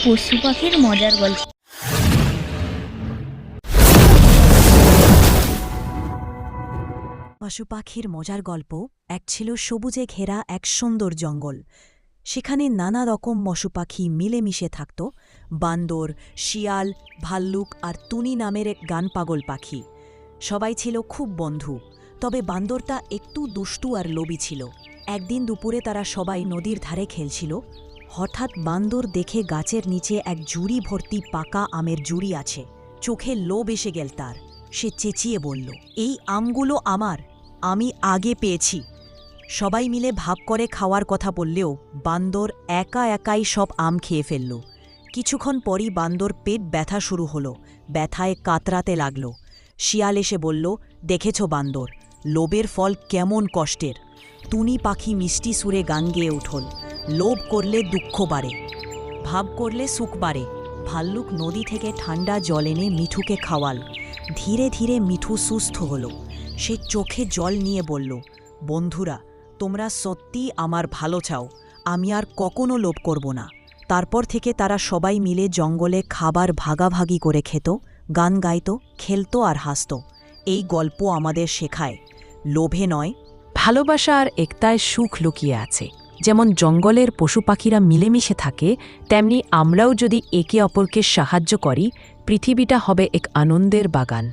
পশু পাখির মজার গল্প। পশু পাখির মজার গল্প। এক ছিল সবুজে ঘেরা এক সুন্দর জঙ্গল। সেখানে নানা রকম পশু পাখি মিলেমিশে থাকত। বান্দর, শিয়াল, ভাল্লুক আর টুনি নামের এক গান পাগল পাখি। সবাই ছিল খুব বন্ধু, তবে বান্দরটা একটু দুষ্টু আর লোভী ছিল। একদিন দুপুরে তারা সবাই নদীর ধারে খেলছিল। হঠাৎ বান্দর দেখে গাছের নিচে এক ঝুড়ি ভর্তি পাকা আমের ঝুড়ি আছে। চোখে লোভ এসে গেল তার। সে চেঁচিয়ে বলল, এই আমগুলো আমার, আমি আগে পেয়েছি। সবাই মিলে ভাগ করে খাওয়ার কথা বললেও বান্দর একা একাই সব আম খেয়ে ফেলল। কিছুক্ষণ পরই বান্দর পেট ব্যথা শুরু হলো, ব্যথায় কাতরাতে লাগল। শিয়াল এসে বলল, দেখেছ বান্দর, লোভের ফল কেমন কষ্টের। টুনি পাখি মিষ্টি সুরে গান গেয়ে উঠল, লোভ করলে দুঃখ বাড়ে, ভাব করলে সুখ বাড়ে। ভাল্লুক নদী থেকে ঠান্ডা জল এনে মিঠুকে খাওয়াল। ধীরে ধীরে মিঠু সুস্থ হল। সে চোখে জল নিয়ে বলল, বন্ধুরা, তোমরা সত্যি আমার ভালো চাও, আমি আর কখনো লোভ করব না। তারপর থেকে তারা সবাই মিলে জঙ্গলে খাবার ভাগাভাগি করে খেত, গান গাইত, খেলত আর হাসত। এই গল্প আমাদের শেখায়, লোভে নয়, ভালোবাসা আর একতায় সুখ লুকিয়ে আছে। যেমন জঙ্গলের পশু পাখিরা মিলেমিশে থাকে, তেমনি আমরাও যদি একে অপরকে সাহায্য করি, পৃথিবীটা হবে এক আনন্দের বাগান।